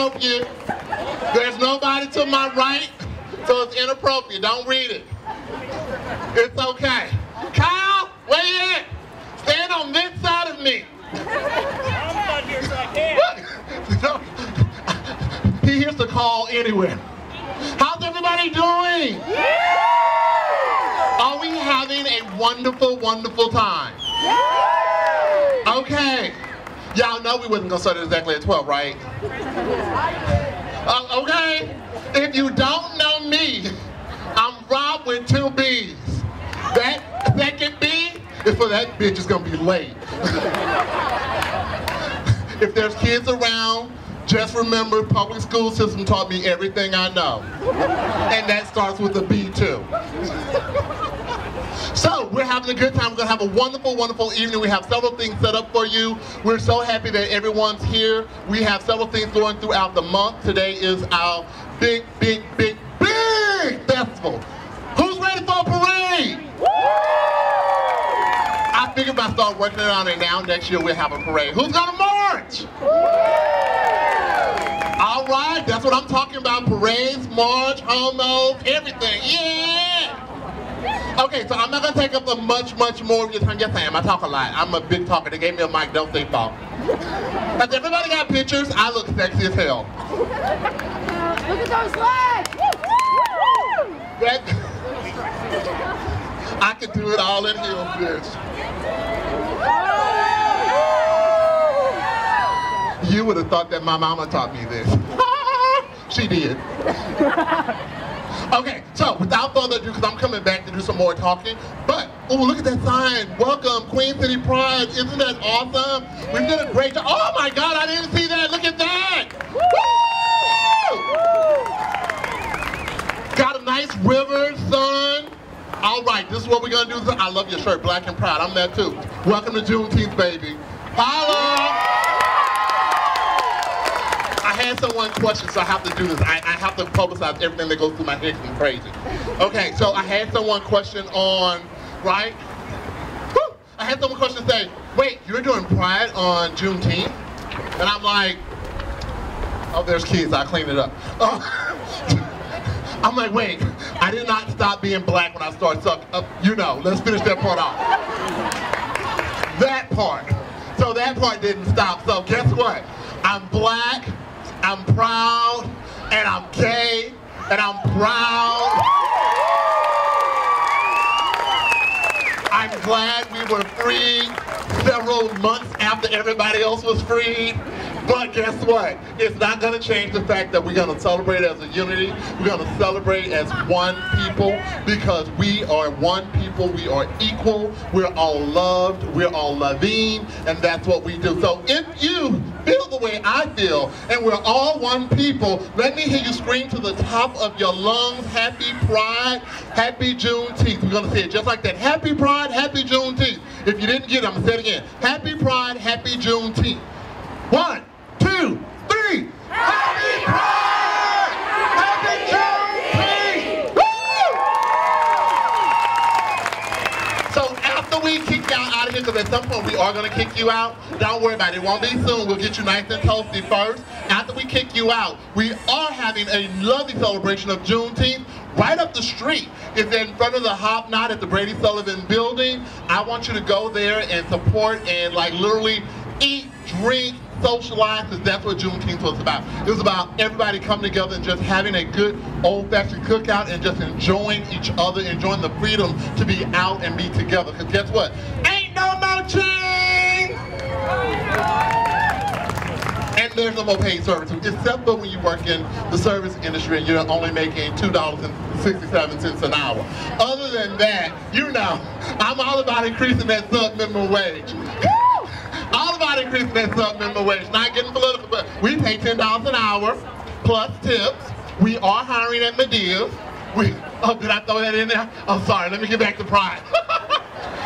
inappropriate. There's nobody to my right, so it's inappropriate. Don't read it. It's okay. Kyle, where you at? Stand on this side of me. I'm not here so I can. He hears the call anywhere. How's everybody doing? Are we having a wonderful, wonderful time? Okay. Y'all know we wasn't gonna start exactly at 12, right? Okay. If you don't know me, I'm Rob with 2 B's. That second B is for that bitch is gonna be late. If there's kids around, just remember public school system taught me everything I know. And that starts with a B too. So, we're having a good time. We're going to have a wonderful, wonderful evening. We have several things set up for you. We're so happy that everyone's here. We have several things going throughout the month. Today is our big, big, big, big festival. Who's ready for a parade? I figured if I start working on it now, next year we'll have a parade. Who's going to march? All right, that's what I'm talking about. Parades, march, homos, everything. Yeah! Okay, so I'm not going to take up much more of your time. Yes, I am. I talk a lot. I'm a big talker. They gave me a mic. Don't say talk. Has everybody got pictures? I look sexy as hell. Look at those legs! I could do it all in heels, bitch. You would have thought that my mama taught me this. She did. Okay, so without further ado, because I'm coming back to do some more talking, but, oh, look at that sign. Welcome, Queen City Pride. Isn't that awesome? We've done a great job. Oh my God, I didn't see that. Look at that. Woo! Got a nice river, sun. All right, this is what we're going to do. I love your shirt, black and proud. I'm that too. Welcome to Juneteenth, baby. Holla! I had someone question, so I have to do this. I have to publicize everything that goes through my head because I'm crazy. Okay, so I had someone question on, right? Whew! I had someone question say, wait, you're doing Pride on Juneteenth? And I'm like, oh, there's kids, I'll clean it up. I'm like, wait, I did not stop being black when I started sucking up. You know, let's finish that part off. That part. So that part didn't stop. So guess what? I'm black, I'm proud, and I'm gay, and I'm proud. I'm glad we were free several months after everybody else was freed. But guess what? It's not going to change the fact that we're going to celebrate as a unity. We're going to celebrate as one people because we are one people. We are equal. We're all loved. We're all loving. And that's what we do. So if you feel the way I feel and we're all one people, let me hear you scream to the top of your lungs, Happy Pride, Happy Juneteenth. We're going to say it just like that. Happy Pride, Happy Juneteenth. If you didn't get it, I'm going to say it again. Happy Pride, Happy Juneteenth. 1, 2, 3. Happy Pride! Happy Juneteenth! Woo! So after we kick y'all out of here, because at some point we are going to kick you out, don't worry about it. It won't be soon. We'll get you nice and toasty first. After we kick you out, we are having a lovely celebration of Juneteenth. Right up the street is in front of the Hop Knot at the Brady Sullivan building. I want you to go there and support and like literally eat, drink, socialize, because that's what Juneteenth was about. It was about everybody coming together and just having a good old-fashioned cookout and just enjoying each other, enjoying the freedom to be out and be together. Because guess what? Ain't no more change! And there's no more paid service, except for when you work in the service industry and you're only making $2.67 an hour. Other than that, you know, I'm all about increasing that sub-minimum wage. All about increasing that sub-minimum wage. Not getting political, but we pay $10 an hour plus tips. We are hiring at Medea's. Oh, did I throw that in there? Oh, sorry. Let me get back to Pride.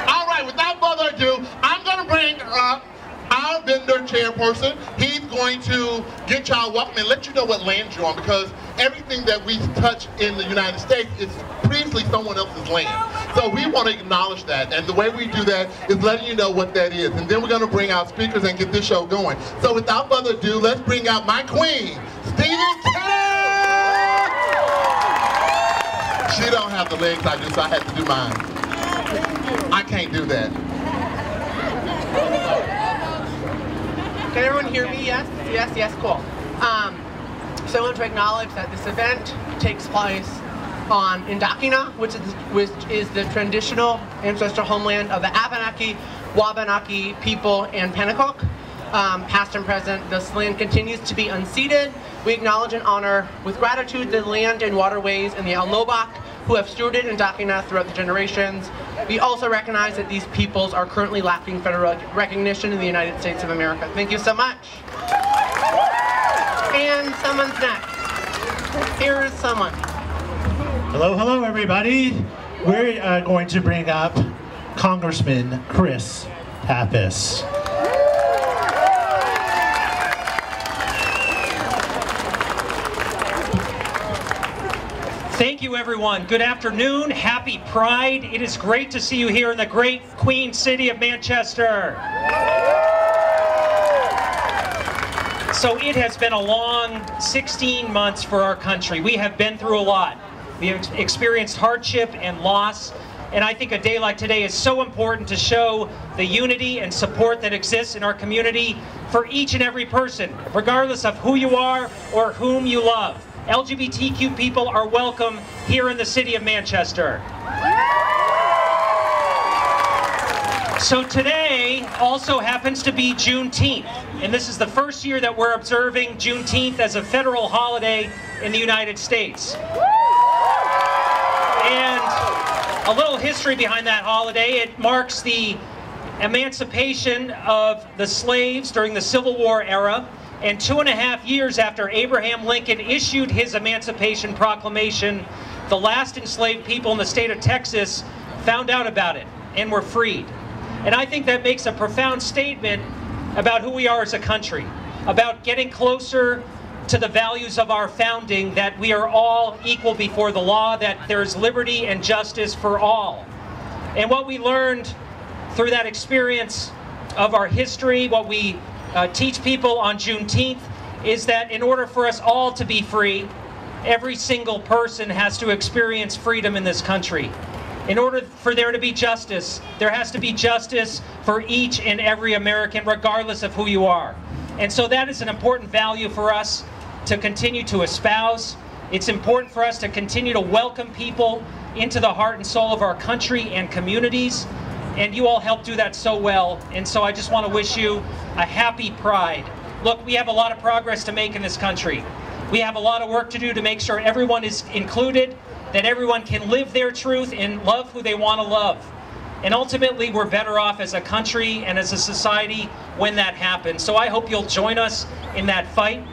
All right. Without further ado, I'm going to bring up our vendor chairperson. He's going to get y'all welcome and let you know what land you're on, because everything that we touch in the United States is previously someone else's land. So we want to acknowledge that, and the way we do that is letting you know what that is. And then we're going to bring out speakers and get this show going. So without further ado, let's bring out my queen, Stephen Taylor! She don't have the legs I do, so I had to do mine. I can't do that. Can everyone hear me? Yes? Yes, yes, cool. So I want to acknowledge that this event takes place on Indakina, which is the traditional ancestral homeland of the Abenaki, Wabanaki people and Pennacook. Past and present, this land continues to be unceded. We acknowledge and honor with gratitude the land and waterways and the Alnobak who have stewarded Indakina throughout the generations. We also recognize that these peoples are currently lacking federal recognition in the United States of America. Thank you so much. And someone's next. Here is someone. Hello, hello, everybody. We're going to bring up Congressman Chris Pappas. Thank you, everyone. Good afternoon. Happy Pride. It is great to see you here in the great Queen City of Manchester. So it has been a long 16 months for our country. We have been through a lot. We have experienced hardship and loss. And I think a day like today is so important to show the unity and support that exists in our community for each and every person, regardless of who you are or whom you love. LGBTQ people are welcome here in the city of Manchester. So today also happens to be Juneteenth, and this is the first year that we're observing Juneteenth as a federal holiday in the United States. And a little history behind that holiday: it marks the emancipation of the slaves during the Civil War era. And 2.5 years after Abraham Lincoln issued his Emancipation Proclamation, the last enslaved people in the state of Texas found out about it and were freed. And I think that makes a profound statement about who we are as a country, about getting closer to the values of our founding, that we are all equal before the law, that there's liberty and justice for all. And what we learned through that experience of our history, what we teach people on Juneteenth, is that in order for us all to be free, every single person has to experience freedom in this country. In order for there to be justice, there has to be justice for each and every American, regardless of who you are. And so that is an important value for us to continue to espouse. It's important for us to continue to welcome people into the heart and soul of our country and communities. And you all help do that so well. And so I just want to wish you a happy Pride. Look, we have a lot of progress to make in this country. We have a lot of work to do to make sure everyone is included, that everyone can live their truth and love who they want to love. And ultimately, we're better off as a country and as a society when that happens. So I hope you'll join us in that fight.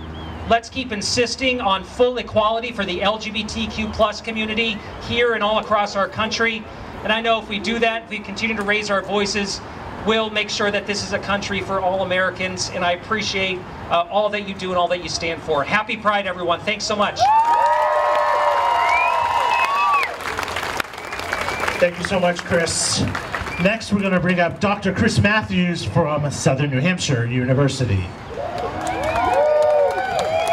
Let's keep insisting on full equality for the LGBTQ+ community here and all across our country. And I know if we do that, if we continue to raise our voices, we'll make sure that this is a country for all Americans. And I appreciate all that you do and all that you stand for. Happy Pride, everyone. Thanks so much. Thank you so much, Chris. Next, we're going to bring up Dr. Chris Matthews from Southern New Hampshire University.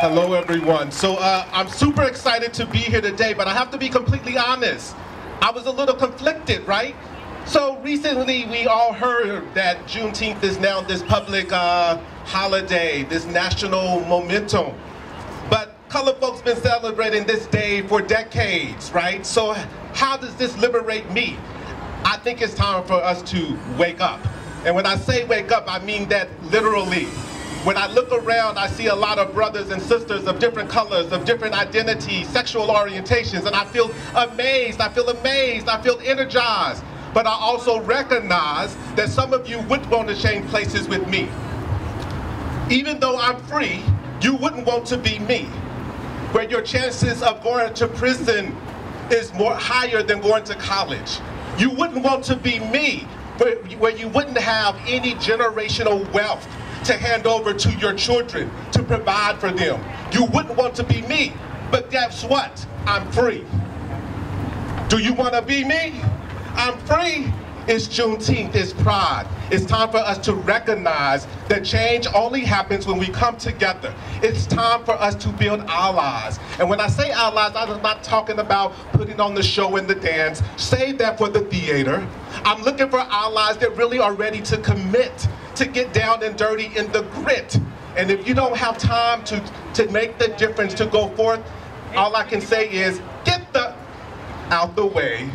Hello, everyone. So I'm super excited to be here today, but I have to be completely honest. I was a little conflicted, right? So recently, we all heard that Juneteenth is now this public holiday, this national momentum. But colored folks been celebrating this day for decades, right? So how does this liberate me? I think it's time for us to wake up. And when I say wake up, I mean that literally. When I look around, I see a lot of brothers and sisters of different colors, of different identities, sexual orientations, and I feel amazed, I feel energized. But I also recognize that some of you wouldn't want to change places with me. Even though I'm free, you wouldn't want to be me. Where your chances of going to prison is more higher than going to college. You wouldn't want to be me, where you wouldn't have any generational wealth to hand over to your children, to provide for them. You wouldn't want to be me, but guess what? I'm free. Do you want to be me? I'm free. It's Juneteenth, it's Pride. It's time for us to recognize that change only happens when we come together. It's time for us to build allies. And when I say allies, I'm not talking about putting on the show and the dance. Save that for the theater. I'm looking for allies that really are ready to commit, to get down and dirty in the grit. And if you don't have time to make the difference, to go forth, all I can say is get out the way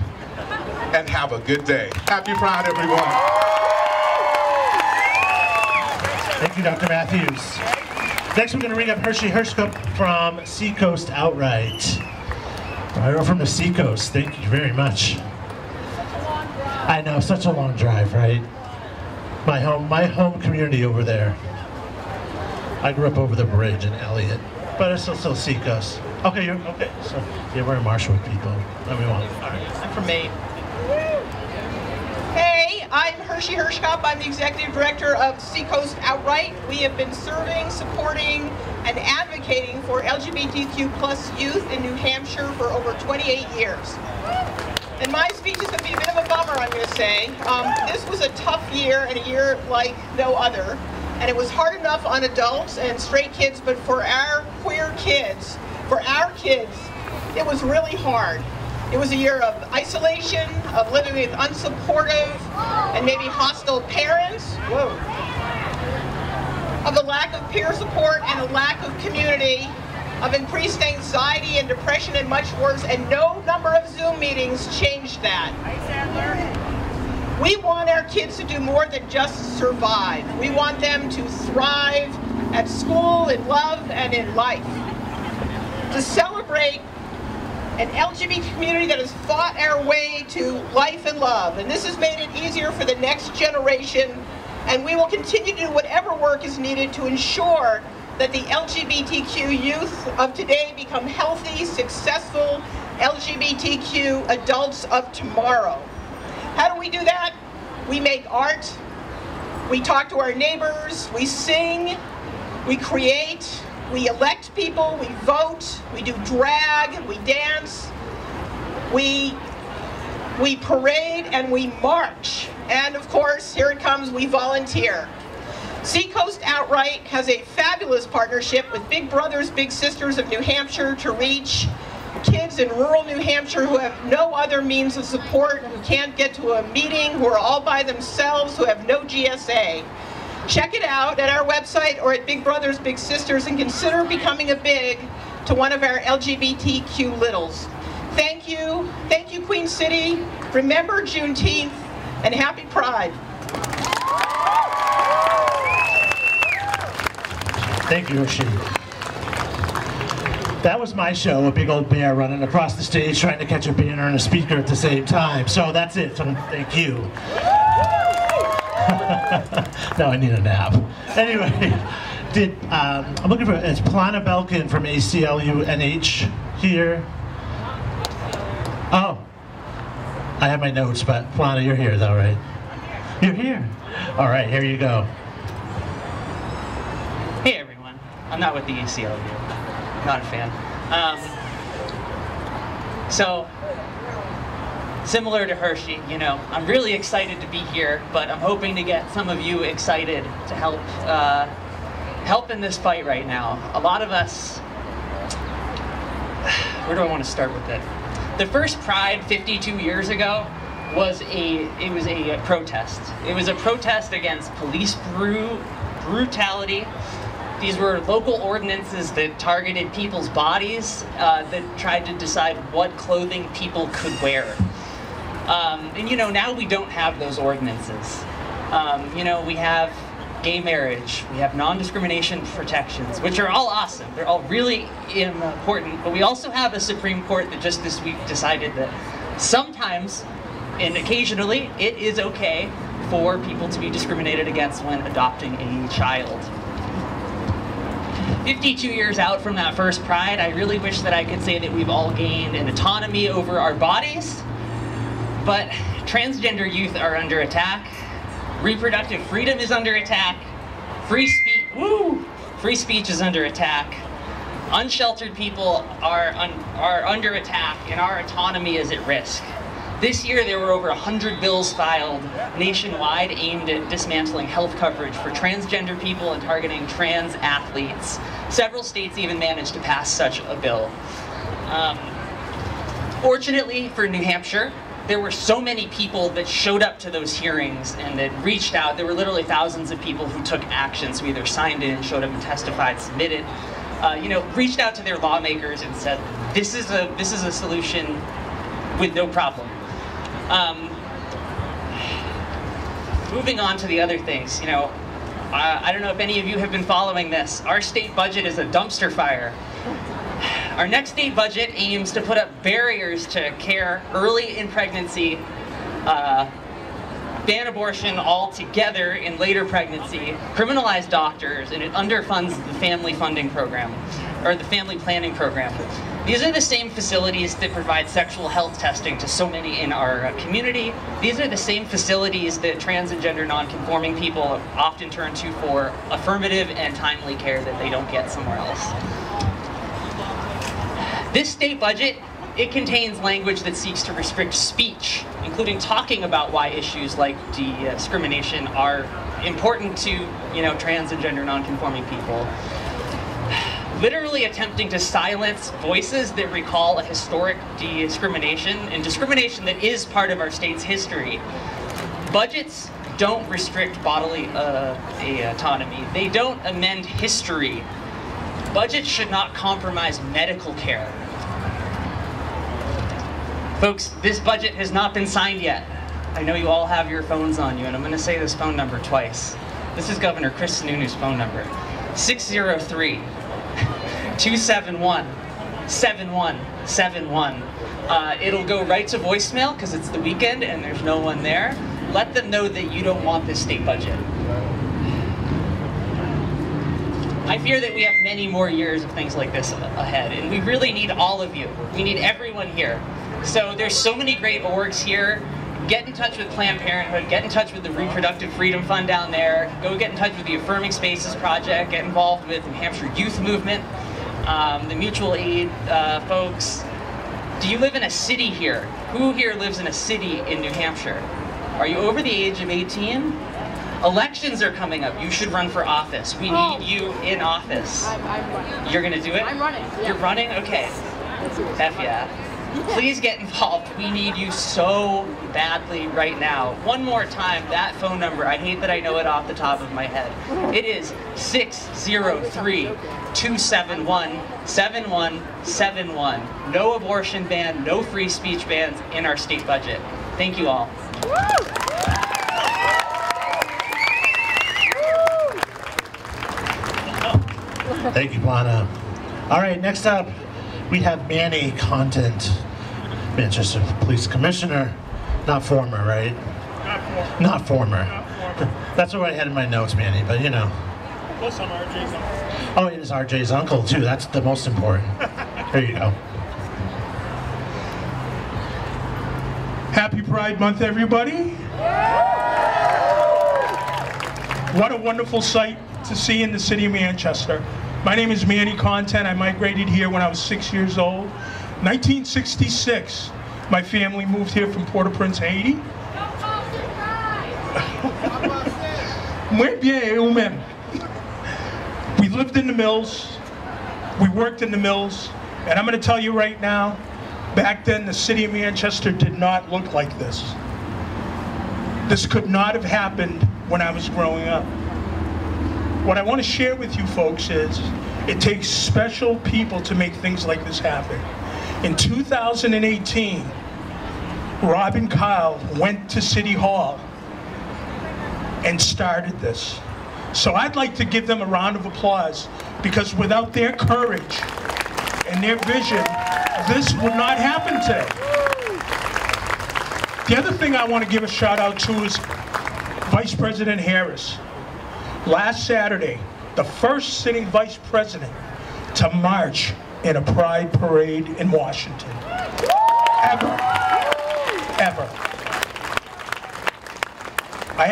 and have a good day. Happy Pride, everyone. Thank you, Dr. Matthews. Next, we're going to ring up Hershey Hirschkup from Seacoast Outright. Right from the Seacoast. Thank you very much. I know, such a long drive, right? My home community over there. I grew up over the bridge in Elliott, but it's still Seacoast. Okay, okay. So yeah, we're in Marshwood, people. That we want. All right. I'm from Maine. Hey, I'm Hershey Hirschkup. I'm the Executive Director of Seacoast Outright. We have been serving, supporting, and advocating for LGBTQ plus youth in New Hampshire for over 28 years. And my speech is going to be a bit of a bummer, I'm going to say. This was a tough year and a year like no other. And it was hard enough on adults and straight kids, but for our queer kids, it was really hard. It was a year of isolation, of living with unsupportive and maybe hostile parents, of a lack of peer support and a lack of community, of increased anxiety and depression and much worse, and no number of Zoom meetings changed that. We want our kids to do more than just survive. We want them to thrive at school, in love, and in life. To celebrate an LGBT community that has fought our way to life and love. And this has made it easier for the next generation, and we will continue to do whatever work is needed to ensure that the LGBTQ youth of today become healthy, successful LGBTQ adults of tomorrow. How do we do that? We make art, we talk to our neighbors, we sing, we create, we elect people, we vote, we do drag, we dance, we parade, and we march. And of course, here it comes, we volunteer. Seacoast Outright has a fabulous partnership with Big Brothers Big Sisters of New Hampshire to reach kids in rural New Hampshire who have no other means of support, who can't get to a meeting, who are all by themselves, who have no GSA. Check it out at our website or at Big Brothers Big Sisters and consider becoming a big to one of our LGBTQ littles. Thank you Queen City, remember Juneteenth, and happy Pride. Thank you, Hershey. That was my show, a big old bear running across the stage trying to catch a banner and a speaker at the same time. So that's it, so thank you. No, I need a nap. Anyway, I'm looking for, it's Plana Belkin from ACLU NH here. Oh, I have my notes, but Plana, you're here, is that right? You're here. All right, here you go. Hey everyone, I'm not with the ACLU. Not a fan. So, similar to Hershey, you know, I'm really excited to be here, but I'm hoping to get some of you excited to help in this fight right now. A lot of us, where do I want to start with it? The first Pride 52 years ago was a protest. It was a protest against police brutality. These were local ordinances that targeted people's bodies, that tried to decide what clothing people could wear. And you know, now we don't have those ordinances. You know, we have gay marriage, we have non-discrimination protections, which are all awesome. They're all really important, but we also have a Supreme Court that just this week decided that sometimes, and occasionally, it is okay for people to be discriminated against when adopting a child. 52 years out from that first Pride, I really wish that I could say that we've all gained an autonomy over our bodies, but transgender youth are under attack, reproductive freedom is under attack, free speech is under attack, unsheltered people are under attack, and our autonomy is at risk. This year, there were over 100 bills filed nationwide aimed at dismantling health coverage for transgender people and targeting trans athletes. Several states even managed to pass such a bill. Fortunately for New Hampshire, there were so many people that showed up to those hearings and that reached out. There were literally thousands of people who took action, so either signed in, showed up and testified, submitted, reached out to their lawmakers and said, this is a solution with no problem. Moving on to the other things, I don't know if any of you have been following this. Our state budget is a dumpster fire. Our next state budget aims to put up barriers to care early in pregnancy, ban abortion altogether in later pregnancy, criminalize doctors, and it underfunds the family funding program, or the family planning program. These are the same facilities that provide sexual health testing to so many in our community. These are the same facilities that trans and gender non-conforming people often turn to for affirmative and timely care that they don't get somewhere else. This state budget, it contains language that seeks to restrict speech, including talking about why issues like discrimination are important to, trans and gender non-conforming people. Literally attempting to silence voices that recall a historic discrimination, and discrimination that is part of our state's history. Budgets don't restrict bodily autonomy. They don't amend history. Budgets should not compromise medical care. Folks, this budget has not been signed yet. I know you all have your phones on you, and I'm going to say this phone number twice. This is Governor Chris Sununu's phone number. 603-271-7171. It'll go right to voicemail because it's the weekend and there's no one there. Let them know that you don't want this state budget. I fear that we have many more years of things like this ahead, and we really need all of you. We need everyone here. So there's so many great orgs here. Get in touch with Planned Parenthood, get in touch with the Reproductive Freedom Fund down there, go get in touch with the Affirming Spaces Project, get involved with the New Hampshire Youth Movement, the mutual aid folks. Do you live in a city here? Who here lives in a city in New Hampshire? Are you over the age of 18? Elections are coming up. You should run for office. We need you in office. I'm running. You're gonna do it? I'm running. Yeah. You're running? Okay. F yeah. Please get involved. We need you so badly right now. One more time, that phone number. I hate that I know it off the top of my head. It is 603-271-7171. No abortion ban, no free speech bans in our state budget. Thank you all. Thank you, Plana. All right, next up, we have Manny Content, Manchester Police Commissioner. Not former, right? Not former. That's what I had in my notes, Manny, but Plus I'm RJ's uncle. Oh, it is RJ's uncle, too. That's the most important. There you go. Happy Pride Month, everybody. What a wonderful sight to see in the city of Manchester. My name is Manny Content. I migrated here when I was 6 years old. 1966, my family moved here from Port-au-Prince, Haiti. Muy bien, humain. We lived in the mills. We worked in the mills. And I'm going to tell you right now, back then the city of Manchester did not look like this. This could not have happened when I was growing up. What I want to share with you folks is it takes special people to make things like this happen. In 2018, Rob and Kyle went to City Hall and started this. So I'd like to give them a round of applause, because without their courage and their vision, this would not happen today. The other thing I want to give a shout out to is Vice President Harris. Last Saturday, the first sitting vice president to march in a pride parade in Washington. Ever. Ever. I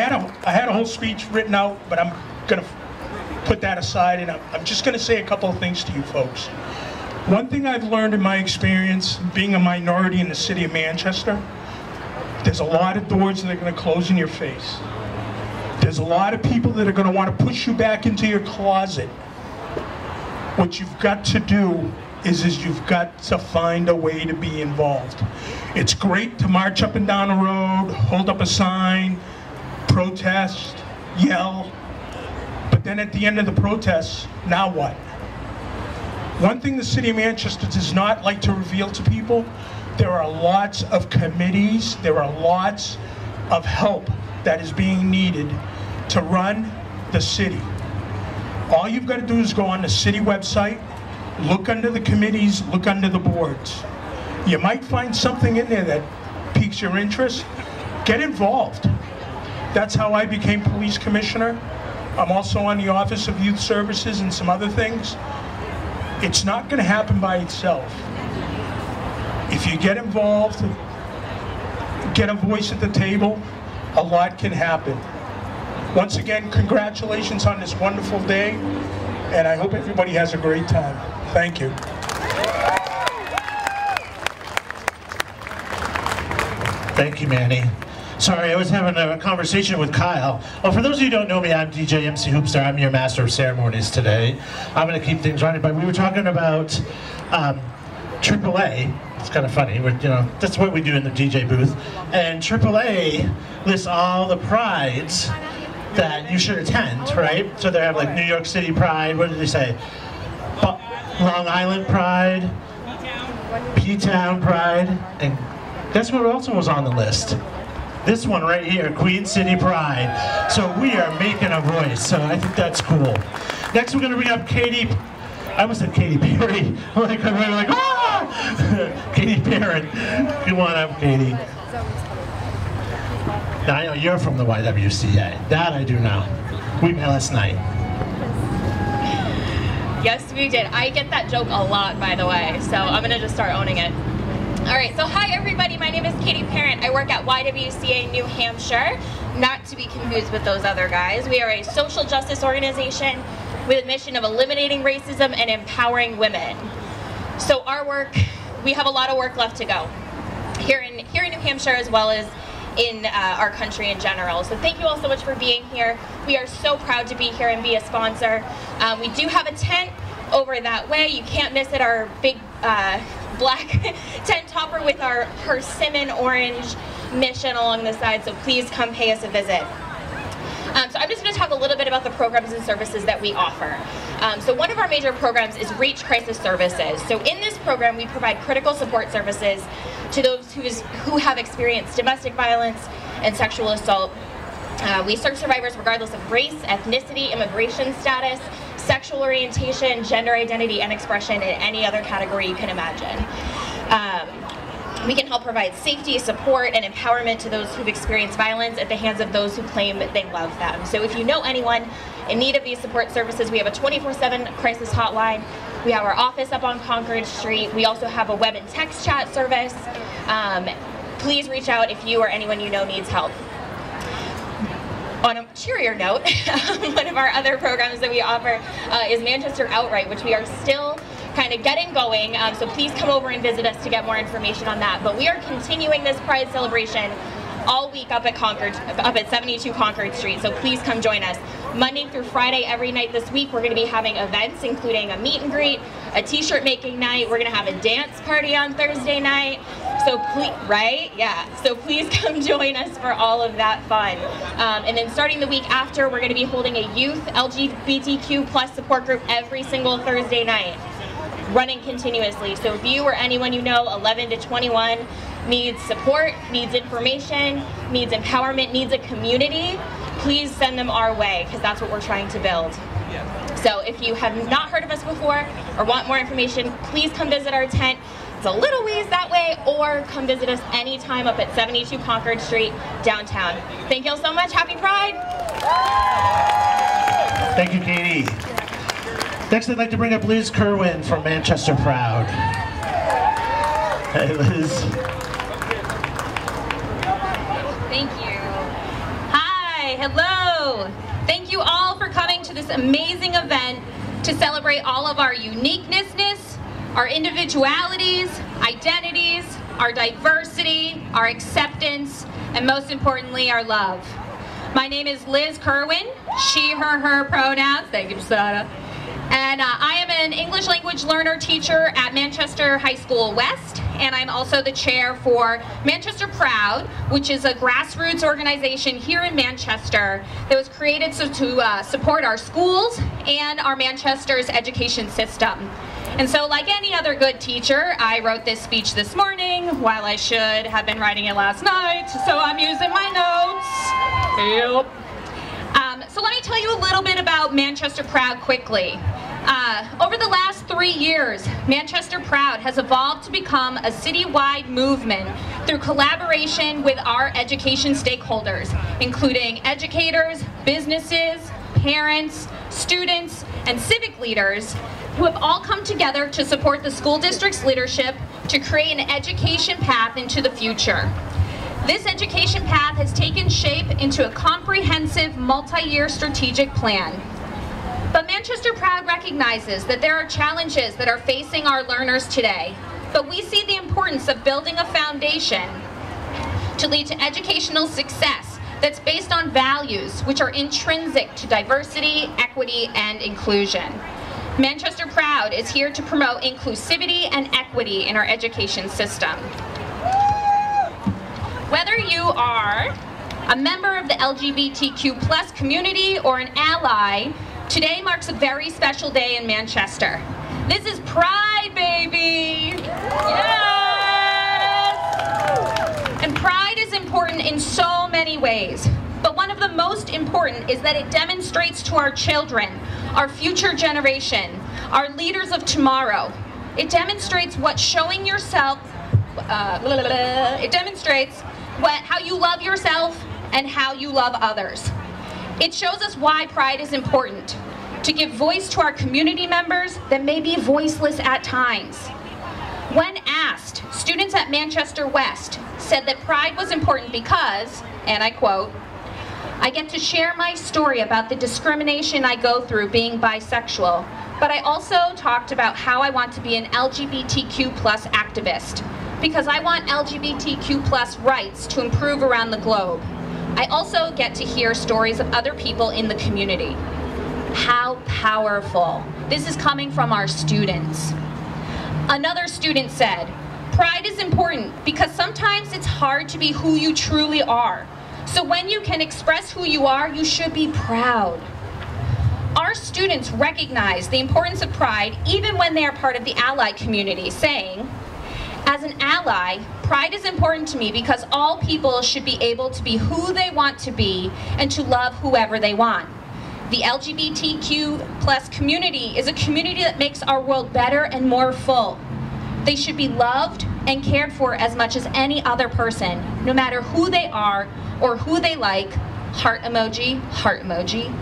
had a whole speech written out, but I'm going to put that aside, and I'm just going to say a couple of things to you folks. One thing I've learned in my experience being a minority in the city of Manchester, There's a lot of doors that are going to close in your face. There's a lot of people that are going to want to push you back into your closet. What you've got to do is you've got to find a way to be involved. It's great to march up and down the road, hold up a sign, protest, yell, but then at the end of the protest, now what? One thing the city of Manchester does not like to reveal to people, there are lots of committees, there are lots of help that is being needed to run the city. All you've got to do is go on the city website, look under the committees, look under the boards. You might find something in there that piques your interest. Get involved. That's how I became police commissioner. I'm also on the Office of Youth Services and some other things. It's not going to happen by itself. If you get involved, get a voice at the table, a lot can happen. Once again, congratulations on this wonderful day, and I hope everybody has a great time. Thank you. Thank you, Manny. Sorry, I was having a conversation with Kyle. Well, for those of you who don't know me, I'm DJ MC Hoopster. I'm your master of ceremonies today. I'm going to keep things running, but we were talking about AAA. It's kind of funny. That's what we do in the DJ booth. And AAA lists all the prides that you should attend, right? So they have like New York City Pride. What did they say? Long Island Pride, P-Town Pride, and guess what else was on the list? This one right here, Queen City Pride. So we are making a voice, so I think that's cool. Next we're gonna bring up Katie, I almost said Katy Perry. Like, ah! Katy Perry. Come on up, Katie. Now I know you're from the YWCA. That I do know. We met last night. Yes, we did. I get that joke a lot, by the way, so I'm gonna just start owning it. All right, so hi everybody, my name is Katie Parent. I work at YWCA New Hampshire, not to be confused with those other guys. We are a social justice organization with a mission of eliminating racism and empowering women. So our work, we have a lot of work left to go here in New Hampshire as well as in our country in general. So thank you all so much for being here. We are so proud to be here and be a sponsor. We do have a tent over that way. You can't miss it, our big black tent topper with our persimmon orange mission along the side, so please come pay us a visit. So I'm just going to talk a little bit about the programs and services that we offer. So one of our major programs is Reach Crisis Services. So in this program we provide critical support services to those who have experienced domestic violence and sexual assault. We serve survivors regardless of race, ethnicity, immigration status, sexual orientation, gender identity, and expression in any other category you can imagine. We can help provide safety, support, and empowerment to those who've experienced violence at the hands of those who claim that they love them. So if you know anyone in need of these support services, we have a 24/7 crisis hotline. We have our office up on Concord Street. We also have a web and text chat service. Please reach out if you or anyone you know needs help. On a cheerier note, one of our other programs that we offer is Manchester Outright, which we are still kind of getting going, so please come over and visit us to get more information on that. But we are continuing this Pride celebration all week up at 72 Concord Street, so please come join us. Monday through Friday, every night this week, we're going to be having events, including a meet and greet, a t-shirt making night. We're going to have a dance party on Thursday night. So please, right? Yeah. So please come join us for all of that fun. And then starting the week after, we're going to be holding a youth LGBTQ plus support group every single Thursday night, running continuously. So if you or anyone you know, 11 to 21, needs support, needs information, needs empowerment, needs a community, please send them our way, because that's what we're trying to build. So if you have not heard of us before or want more information, please come visit our tent. It's a little ways that way, or come visit us anytime up at 72 Concord Street, downtown. Thank you all so much. Happy Pride! Thank you, Katie. Next, I'd like to bring up Liz Kerwin from Manchester Proud. Hey, Liz. Thank you. Hi, hello. Thank you all for coming to this amazing event to celebrate all of our uniqueness, our individualities, identities, our diversity, our acceptance, and most importantly, our love. My name is Liz Kerwin, she, her pronouns. Thank you, Sada. And I am an English language learner teacher at Manchester High School West, and I'm also the chair for Manchester Proud, which is a grassroots organization here in Manchester that was created to support our schools and our Manchester's education system. And so, like any other good teacher, I wrote this speech this morning while I should have been writing it last night, so I'm using my notes. Yep. So let me tell you a little bit about Manchester Proud quickly. Over the last 3 years, Manchester Proud has evolved to become a citywide movement through collaboration with our education stakeholders, including educators, businesses, parents, students, and civic leaders who have all come together to support the school district's leadership to create an education path into the future. This education path has taken shape into a comprehensive multi-year strategic plan. But Manchester Proud recognizes that there are challenges that are facing our learners today, but we see the importance of building a foundation to lead to educational success that's based on values which are intrinsic to diversity, equity, and inclusion. Manchester Proud is here to promote inclusivity and equity in our education system. Whether you are a member of the LGBTQ+ community or an ally, today marks a very special day in Manchester. This is Pride, baby! Yes! And Pride is important in so many ways, but one of the most important is that it demonstrates to our children, our future generation, our leaders of tomorrow. It demonstrates what showing yourself, it demonstrates how you love yourself and how you love others. It shows us why Pride is important, to give voice to our community members that may be voiceless at times. When asked, students at Manchester West said that Pride was important because, and I quote, "I get to share my story about the discrimination I go through being bisexual, but I also talked about how I want to be an LGBTQ+ activist, because I want LGBTQ+ rights to improve around the globe. I also get to hear stories of other people in the community." How powerful. This is coming from our students. Another student said, "Pride is important because sometimes it's hard to be who you truly are. So when you can express who you are, you should be proud." Our students recognize the importance of Pride even when they are part of the ally community, saying, "As an ally, Pride is important to me because all people should be able to be who they want to be and to love whoever they want. The LGBTQ+ community is a community that makes our world better and more full. They should be loved and cared for as much as any other person, no matter who they are or who they like." Heart emoji,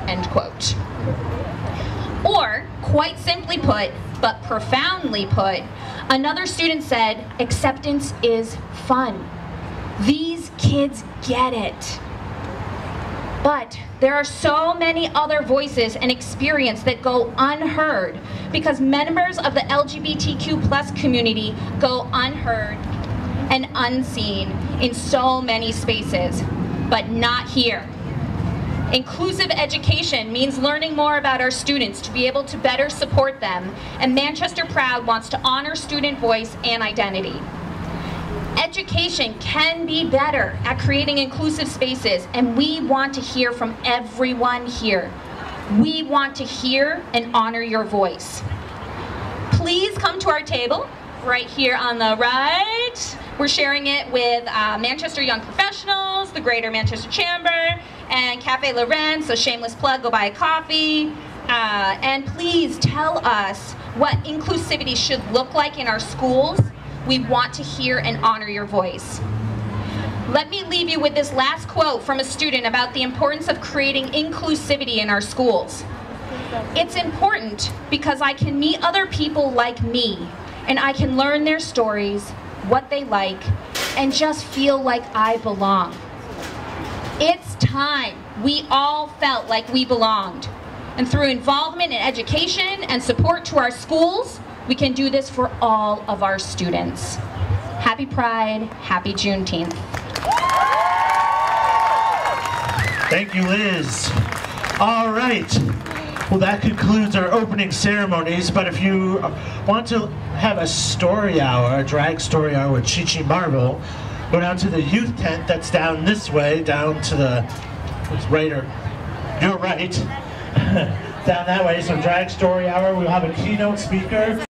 end quote. Or, quite simply put, but profoundly put, another student said, "Acceptance is fun." These kids get it. But there are so many other voices and experiences that go unheard because members of the LGBTQ+ community go unheard and unseen in so many spaces, but not here. Inclusive education means learning more about our students to be able to better support them, and Manchester Proud wants to honor student voice and identity. Education can be better at creating inclusive spaces, and we want to hear from everyone here. We want to hear and honor your voice. Please come to our table right here on the right. We're sharing it with Manchester Young Professionals, the Greater Manchester Chamber, and Cafe Loren, so shameless plug, go buy a coffee. And please tell us what inclusivity should look like in our schools. We want to hear and honor your voice. Let me leave you with this last quote from a student about the importance of creating inclusivity in our schools. "It's important because I can meet other people like me, and I can learn their stories, what they like, and just feel like I belong." It's time we all felt like we belonged. And through involvement in education and support to our schools, we can do this for all of our students. Happy Pride, happy Juneteenth. Thank you, Liz. All right. Well, that concludes our opening ceremonies, but if you want to have a story hour, a drag story hour with Chi-Chi Marvel, go down to the youth tent that's down this way, down to the, it's right or, you're right, down that way, so drag story hour, we'll have a keynote speaker.